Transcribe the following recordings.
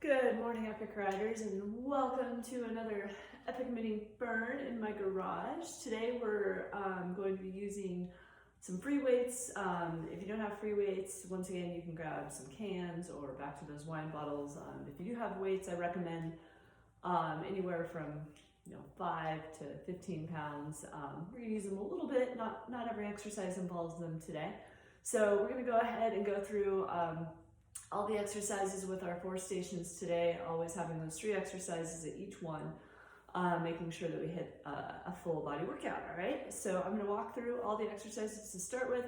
Good morning, Epic Riders, and welcome to another Epic Mini Burn in my garage. Today we're going to be using some free weights. If you don't have free weights, once again, you can grab some cans or back to those wine bottles. If you do have weights, I recommend anywhere from 5 to 15 pounds. We're going to use them a little bit. Not every exercise involves them today. So we're going to go ahead and go through all the exercises with our 4 stations today, always having those 3 exercises at each one, making sure that we hit a full body workout, all right? So I'm gonna walk through all the exercises to start with,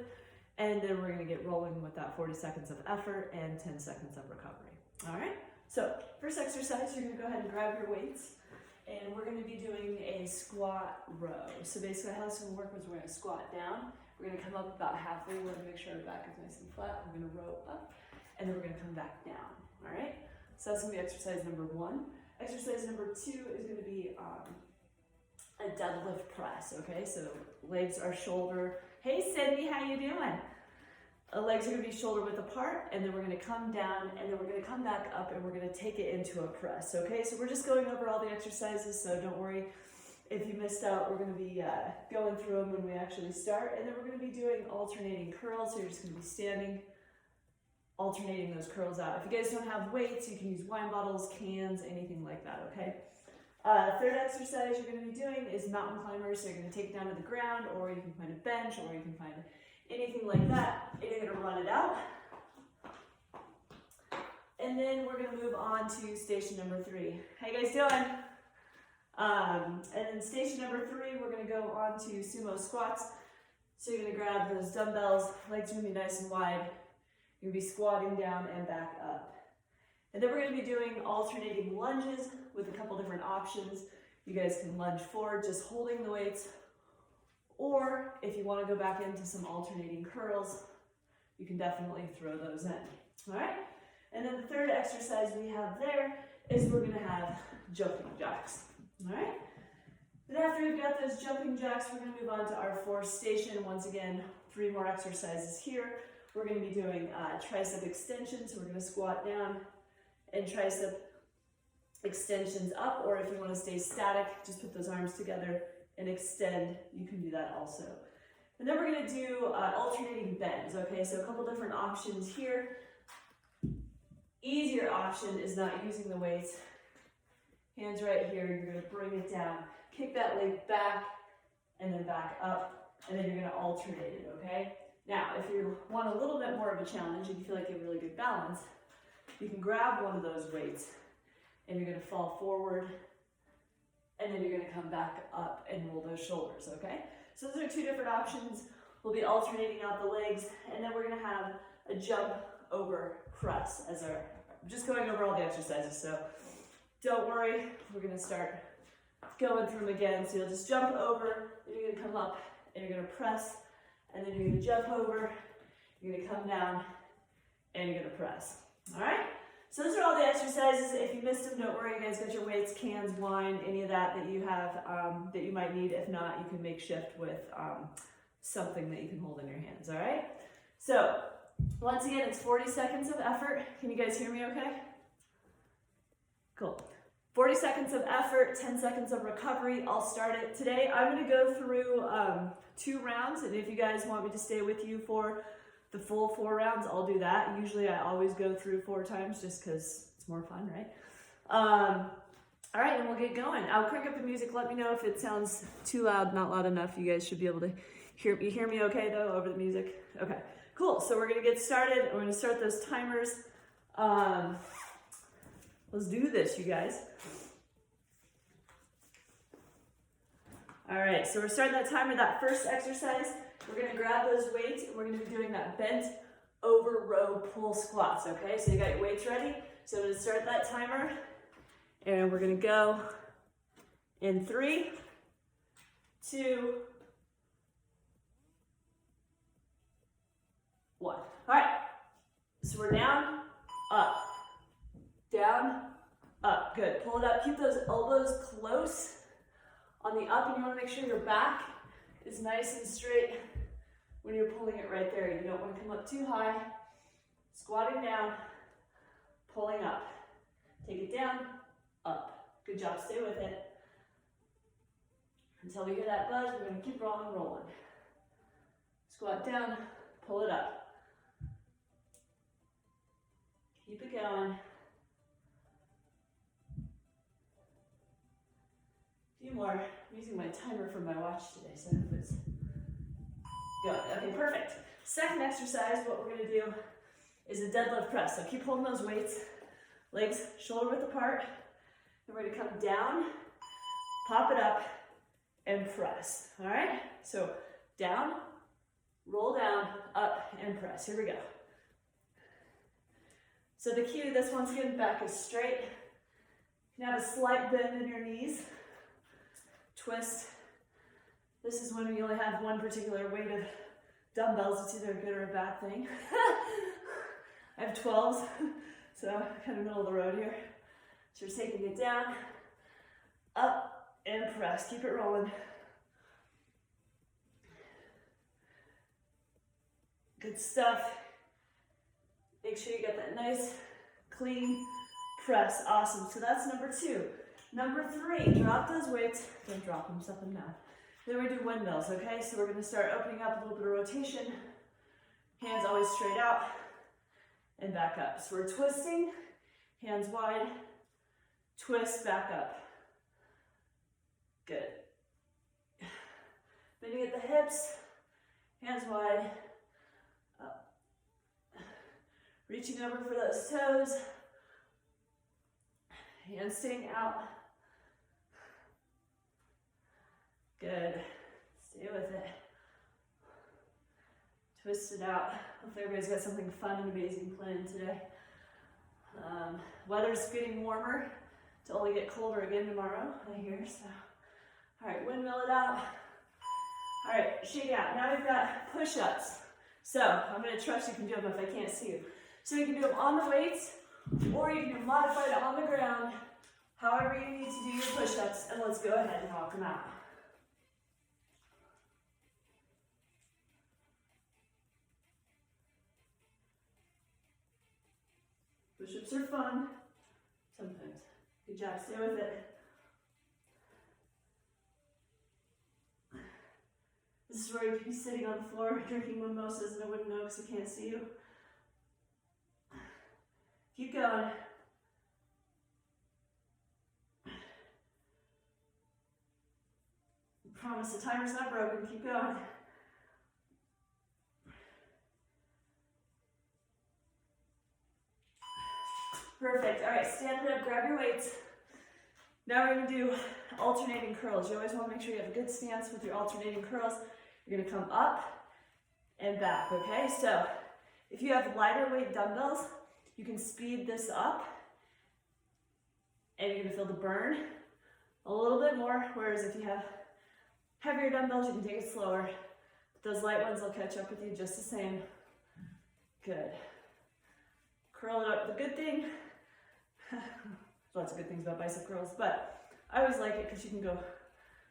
and then we're gonna get rolling with that 40 seconds of effort and 10 seconds of recovery, all right? So first exercise, you're gonna go ahead and grab your weights, and we're gonna be doing a squat row. So basically how this is gonna work is we're gonna squat down, we're gonna come up about halfway, we're gonna make sure our back is nice and flat, we're gonna row up, and then we're gonna come back down, all right? So that's gonna be exercise number 1. Exercise number 2 is gonna be a deadlift press, okay? So legs are shoulder. Hey Sydney, how you doing? Legs are gonna be shoulder width apart, and then we're gonna come down, and then we're gonna come back up, and we're gonna take it into a press, okay? So we're just going over all the exercises, so don't worry if you missed out. We're gonna be going through them when we actually start, and then we're gonna be doing alternating curls, so you're just gonna be standing, alternating those curls out. If you guys don't have weights, you can use wine bottles, cans, anything like that, okay? Third exercise you're gonna be doing is mountain climbers. So you're gonna take it down to the ground, or you can find a bench, or you can find anything like that, and you're gonna run it out. And then we're gonna move on to station number 3. How you guys doing? And then station number 3, we're gonna go on to sumo squats. So you're gonna grab those dumbbells, legs are gonna be nice and wide. You're gonna be squatting down and back up. And then we're gonna be doing alternating lunges with a couple different options. You guys can lunge forward, just holding the weights, or if you wanna go back into some alternating curls, you can definitely throw those in, all right? And then the third exercise we have there is we're gonna have jumping jacks, all right? Then after we've got those jumping jacks, we're gonna move on to our 4th station. Once again, 3 more exercises here. We're going to be doing tricep extensions. So we're going to squat down and tricep extensions up, or if you want to stay static, just put those arms together and extend. You can do that also. And then we're going to do alternating bends, okay? So a couple different options here. Easier option is not using the weights. Hands right here, you're going to bring it down, kick that leg back, and then back up, and then you're going to alternate it, okay? Now, if you want a little bit more of a challenge and you feel like you have really good balance, you can grab one of those weights and you're gonna fall forward, and then you're gonna come back up and roll those shoulders, okay? So those are 2 different options. We'll be alternating out the legs, and then we're gonna have a jump over press as our, just going over all the exercises, so don't worry, we're gonna start going through them again. So you'll just jump over, then you're gonna come up, and you're gonna press, and then you're gonna jump over, you're gonna come down, and you're gonna press, all right? So those are all the exercises. If you missed them, don't worry, you guys got your weights, cans, wine, any of that you have, that you might need. If not, you can make shift with something that you can hold in your hands, all right? So, once again, it's 40 seconds of effort. Can you guys hear me okay? Cool. 40 seconds of effort, 10 seconds of recovery. I'll start it. Today, I'm gonna go through 2 rounds, and if you guys want me to stay with you for the full 4 rounds, I'll do that. Usually I always go through 4 times just because it's more fun, right? All right, and we'll get going. I'll crank up the music. Let me know if it sounds too loud, not loud enough. You guys should be able to hear me okay though over the music? Okay, cool. So we're gonna get started. We're gonna start those timers. Let's do this, you guys. All right, so we're starting that timer, that first exercise. We're gonna grab those weights, and we're gonna be doing that bent over row pull squats, okay? So you got your weights ready? So I'm gonna start that timer, and we're gonna go in 3, 2, 1. All right, so we're down, up, good. Pull it up, keep those elbows close on the up, and you wanna make sure your back is nice and straight when you're pulling it right there. You don't wanna come up too high. Squatting down, pulling up. Take it down, up. Good job, stay with it. Until we hear that buzz, we're gonna keep rolling. Squat down, pull it up. Keep it going. A few more. I'm using my timer for my watch today, so I hope it's good. Okay, perfect. Second exercise, what we're gonna do is a deadlift press. So keep holding those weights, legs shoulder width apart. And we're gonna come down, pop it up, and press. All right? So down, roll down, up, and press. Here we go. So the key to this, once again, back is straight. You can have a slight bend in your knees. Twist. This is when we only have one particular weight of dumbbells. It's either a good or a bad thing. I have 12s, so kind of middle of the road here. So we're taking it down, up, and press. Keep it rolling. Good stuff. Make sure you get that nice, clean press. Awesome. So that's number 2. Number 3, drop those weights. Don't drop them, set them down. Then we do windmills, okay? So we're going to start opening up a little bit of rotation. Hands always straight out and back up. So we're twisting, hands wide, twist, back up. Good. Bending at the hips, hands wide, up. Reaching over for those toes, hands staying out. Good. Stay with it. Twist it out. Hopefully everybody's got something fun and amazing planned today. Weather's getting warmer to only get colder again tomorrow, I hear. So, all right, windmill it out. All right, shake out. Now we've got push-ups. So I'm going to trust you can do them if I can't see you. So you can do them on the weights, or you can modify it on the ground, however you need to do your push-ups, and let's go ahead and walk them out. Push-ups are fun, sometimes. Good job, stay with it. This is where you can be sitting on the floor, drinking mimosas, and I wouldn't know because I can't see you. Keep going. I promise the timer's not broken, keep going. Perfect. All right, stand it up, grab your weights. Now we're going to do alternating curls. You always want to make sure you have a good stance with your alternating curls. You're going to come up and back, okay? So if you have lighter weight dumbbells, you can speed this up and you're going to feel the burn a little bit more, whereas if you have heavier dumbbells, you can take it slower. But those light ones will catch up with you just the same. Good. Curl it up. The good thing, lots of good things about bicep curls, but I always like it because you can go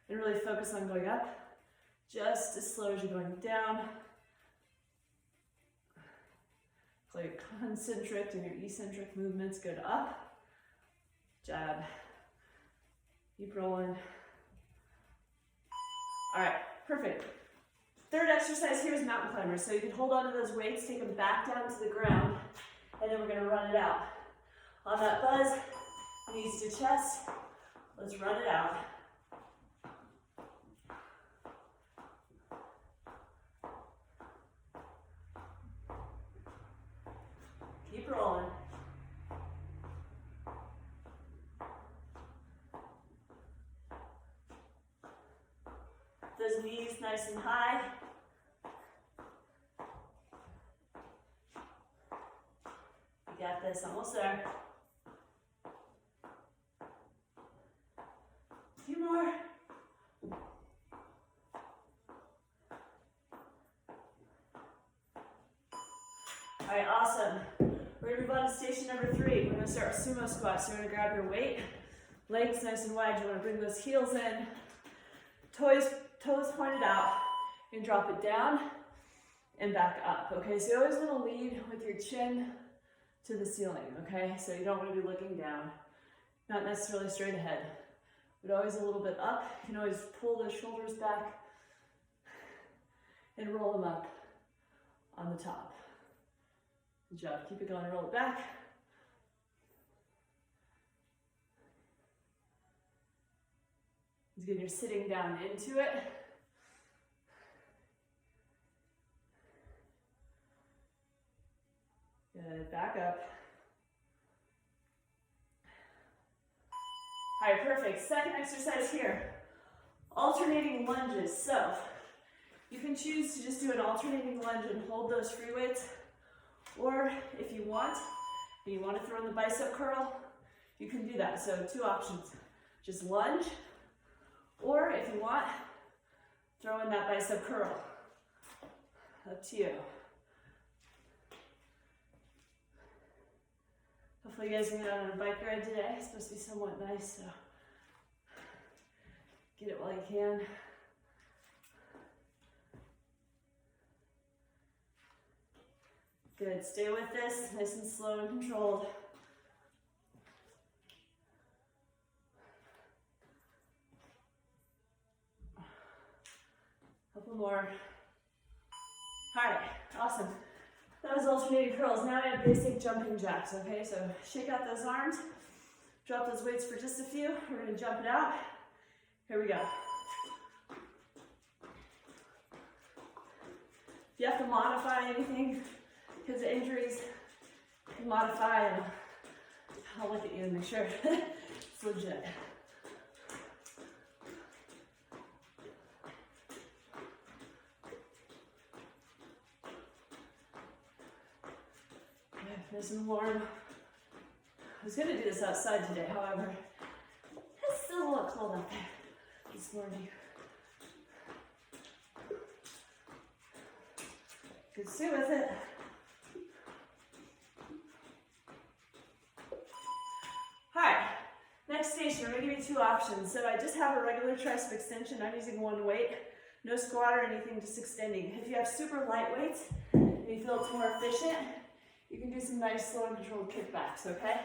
and really focus on going up just as slow as you're going down. So your concentric and your eccentric movements go to up, jab, keep rolling. All right, perfect. Third exercise here is mountain climbers. So you can hold on to those weights, take them back down to the ground, and then we're going to run it out. On that buzz, knees to chest, let's run it out. Keep rolling. Those knees nice and high. You got this, almost there. A few more. All right, awesome. We're gonna move on to station number 3. We're gonna start with sumo squats. So you're gonna grab your weight, legs nice and wide. You wanna bring those heels in, toes pointed out. You can drop it down and back up, okay? So you always wanna lead with your chin to the ceiling, okay? So you don't wanna be looking down. not necessarily straight ahead, but always a little bit up. You can always pull the shoulders back and roll them up on the top. Good job. Keep it going. Roll it back. Again, you're sitting down into it. Good. Back up. All right, perfect. Second exercise here. Alternating lunges. So you can choose to just do an alternating lunge and hold those free weights. Or if you want, and you want to throw in the bicep curl, you can do that. So 2 options. Just lunge. Or if you want, throw in that bicep curl. Up to you. Hopefully you guys can get out on a bike ride today. It's supposed to be somewhat nice, so get it while you can. Good, stay with this, nice and slow and controlled. Couple more. All right, awesome. That was alternating curls. Now we have basic jumping jacks, okay? So shake out those arms, drop those weights for just a few. We're gonna jump it out. Here we go. If you have to modify anything because of injuries, you can modify, and I'll look at you and make sure it's legit. Nice and warm. I was going to do this outside today, however, it's still a little cold out there this morning. Good, stay with it. All right, next station, we're going to give you 2 options. So I just have a regular tricep extension. I'm using 1 weight, no squat or anything, just extending. If you have super light weights and you feel it's more efficient, you can do some nice, slow and controlled kickbacks, okay?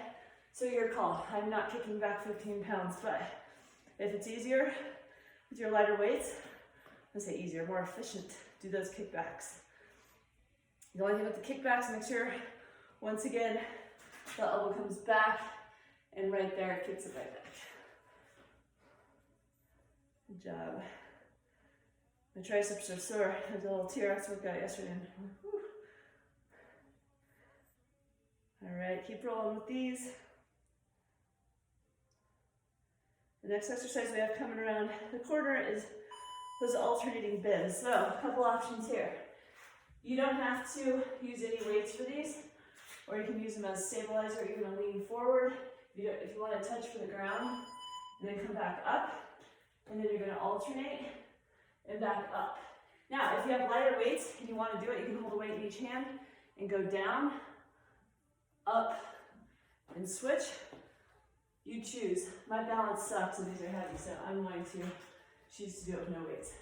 So your call. I'm not kicking back 15 pounds, but if it's easier with your lighter weights, let's say easier, more efficient, do those kickbacks. The only thing with the kickbacks, make sure, once again, the elbow comes back, and right there, it kicks it right back. Good job. My triceps are sore. I did a little TRX workout yesterday. Whew. All right, keep rolling with these. The next exercise we have coming around the corner is those alternating bends. So a couple options here. You don't have to use any weights for these, or you can use them as stabilizer. You're going to lean forward if you want to touch for the ground, and then come back up, and then you're going to alternate and back up. Now, if you have lighter weights and you want to do it, you can hold a weight in each hand and go down, up, and switch. You choose. My balance sucks and these are heavy, so I'm going to choose to do it with no weights.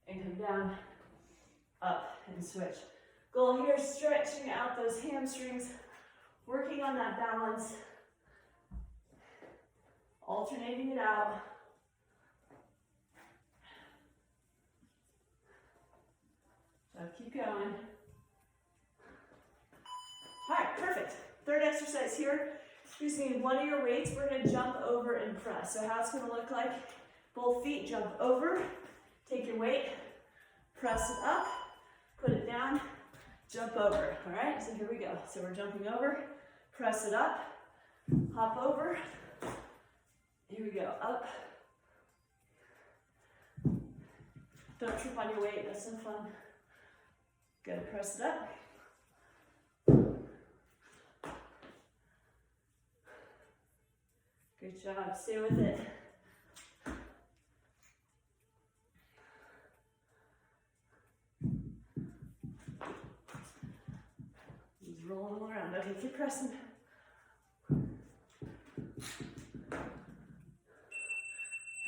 And come down, up, and switch. Goal here is stretching out those hamstrings, working on that balance, alternating it out. So keep going. All right, perfect. Third exercise here, using one of your weights, we're going to jump over and press. So how it's going to look like, both feet jump over, take your weight, press it up, put it down, jump over. All right, so here we go. So we're jumping over, press it up, hop over. Here we go, up. Don't trip on your weight, that's no fun. Good, press it up. Good job, stay with it. Just rolling all around. Okay, keep pressing.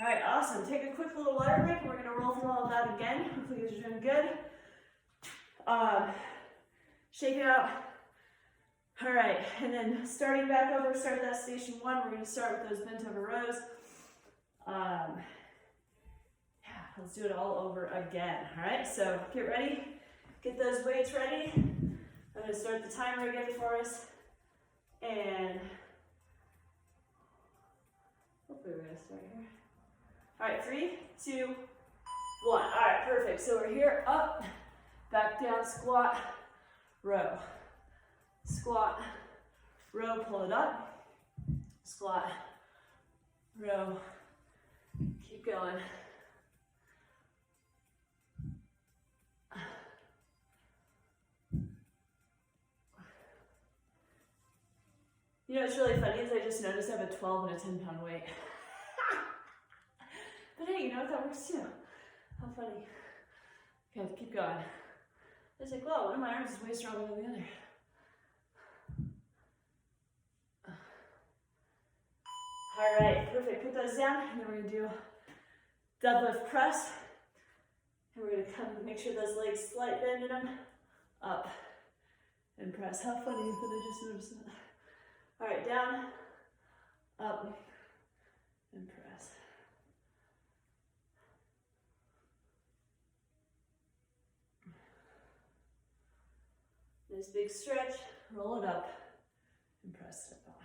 All right, awesome. Take a quick little water break. We're going to roll through all of that again. Hopefully you guys are doing good. Shake it out. All right, and then starting back over, start that station one. We're going to start with those bent over rows. Yeah, let's do it all over again. All right, so get ready. Get those weights ready. I'm going to start the timer again for us. And hopefully we're going to start here. All right, 3, 2, 1. All right, perfect. So we're here, up, back down, squat, row. Squat, row, pull it up. Squat, row, keep going. You know what's really funny is I just noticed I have a 12 and a 10-pound weight. But hey, you know what, that works too. How funny. Okay, keep going. It's like, whoa, one of my arms is way stronger than the other. All right, perfect. Put those down, and then we're gonna do deadlift press. And we're gonna come make sure those legs slight bend in them. Up and press. How funny that I just noticed that. All right, down, up, and press. Nice big stretch, roll it up, and press it up.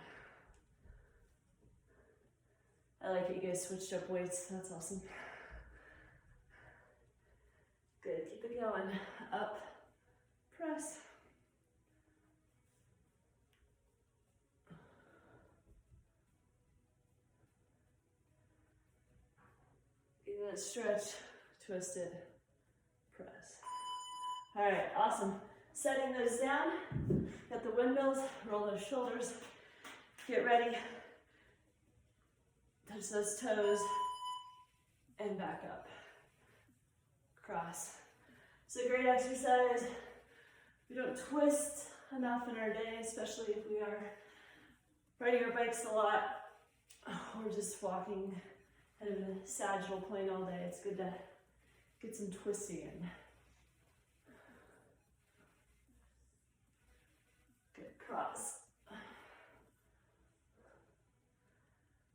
I like that you guys switched up weights, that's awesome. Good, keep it going. Up, press. Give it a stretch, twist it, press. All right, awesome. Setting those down, got the windmills, roll those shoulders, get ready. Touch those toes, and back up. Cross. It's a great exercise. We don't twist enough in our day, especially if we are riding our bikes a lot or just walking kind of in a sagittal plane all day. It's good to get some twisting in. Good, cross.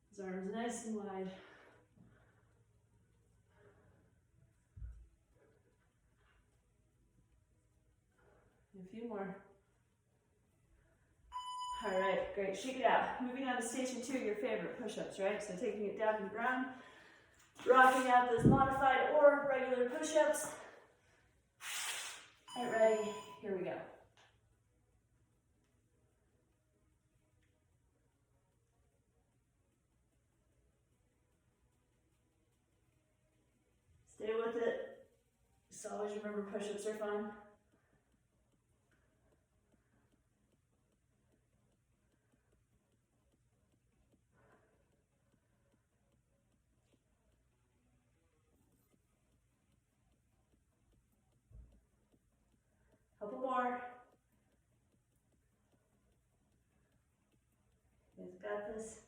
His arms nice and wide. And a few more. All right, great. Shake it out. Moving on to station 2, your favorite push-ups, right? So taking it down to the ground, rocking out those modified or regular push-ups. Get ready. Here we go. Stay with it. Just always remember push-ups are fun. Couple more. You guys got this.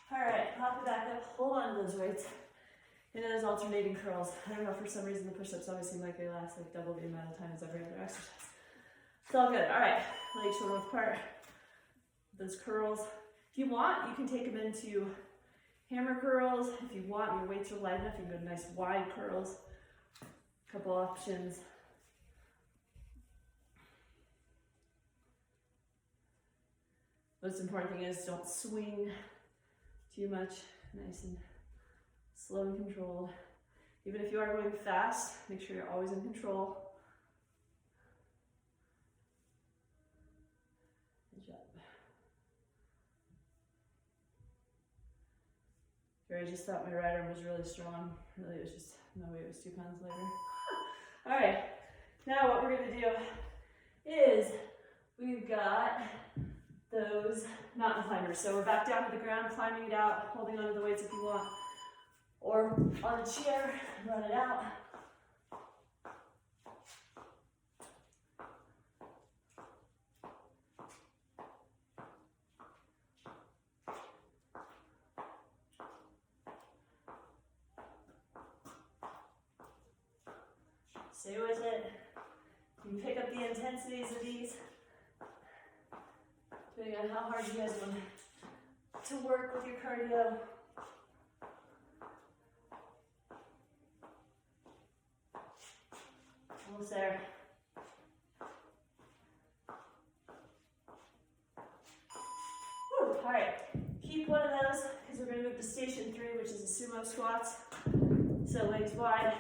All right, pop it back up, hold on to those weights. Into those alternating curls. I don't know, for some reason the push-ups always seem like they last like double the amount of time as every other exercise. It's all good. All right, legs shoulder width apart. Those curls. If you want, you can take them into hammer curls. If you want, your weights are light enough, you can go to nice wide curls. Couple options. Most important thing is don't swing too much. Nice and slow and controlled. Even if you are going fast, make sure you're always in control. Good job. Here, I just thought my right arm was really strong. Really, it was just, my weight was 2 pounds lighter. All right, now what we're gonna do is we've got those mountain climbers. So we're back down to the ground, climbing it out, holding onto the weights if you want, or on a chair, run it out. Stay with it. You can pick up the intensities of these, depending on how hard you guys want to work with your cardio. Almost there. Whew. All right, keep one of those because we're going to move to station 3, which is the sumo squats. So legs wide,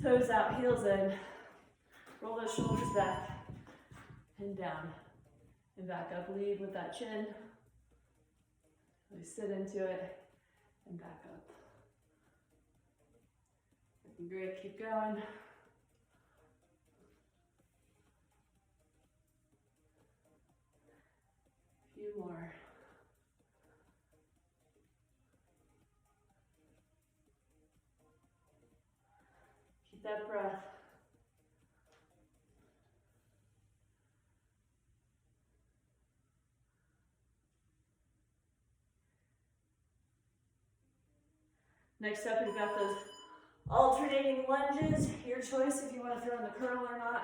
toes out, heels in. Roll those shoulders back and down and back up. Lead with that chin. Really sit into it and back up. Looking great, keep going. A few more. Keep that breath. Next up, we've got those alternating lunges. Your choice if you want to throw in the curl or not,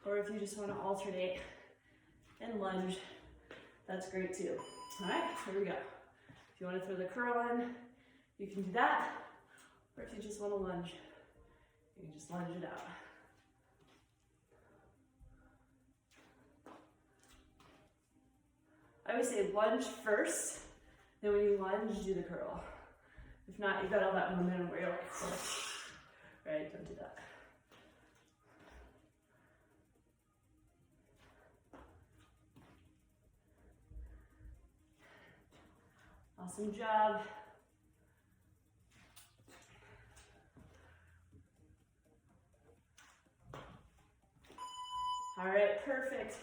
or if you just want to alternate and lunge, that's great too. All right, here we go. If you want to throw the curl in, you can do that, or if you just want to lunge, you can just lunge it out. I always say lunge first, then when you lunge, do the curl. If not, you've got all that momentum where you're like, right? Don't do that. Awesome job. All right, perfect.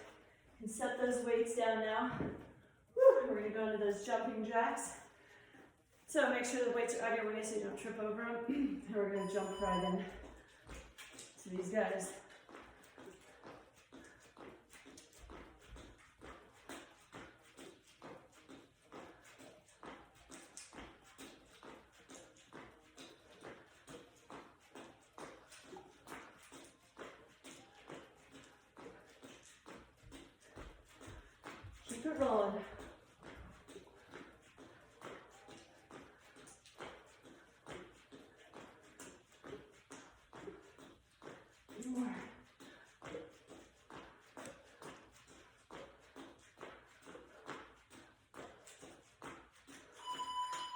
You can set those weights down now. Whew, we're gonna go into those jumping jacks. So make sure the weights are on your way so you don't trip over them. And we're going to jump right in to these guys. Keep it rolling.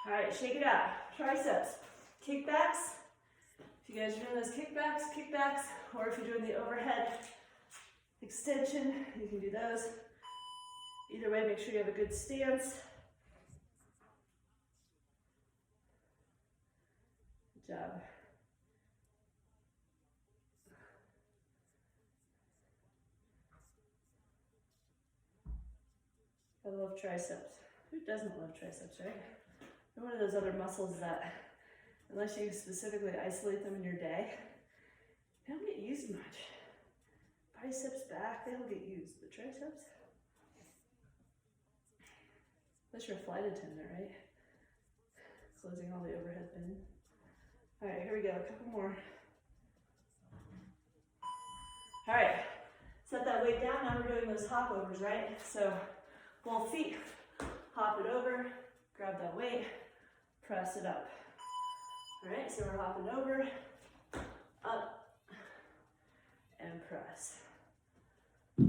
All right, shake it out. Triceps, kickbacks. If you guys are doing those kickbacks, or if you're doing the overhead extension, you can do those. Either way, make sure you have a good stance. Good job. I love triceps. Who doesn't love triceps, right? They're one of those other muscles that, unless you specifically isolate them in your day, they don't get used much. Biceps, back, they don't get used, but triceps, unless you're a flight attendant, right? Closing all the overhead bin. All right, here we go, a couple more. All right, set that weight down. Now we're doing those hop overs, right? So both feet, hop it over, grab that weight, press it up. All right, so we're hopping over, up, and press. Keep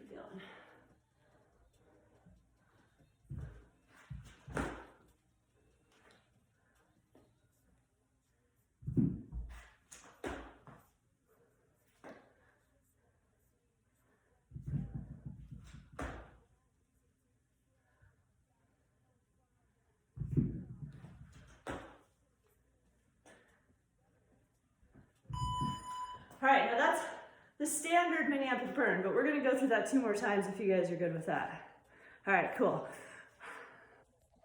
it going. All right, now that's the standard mini epic burn, but we're gonna go through that 2 more times if you guys are good with that. All right, cool.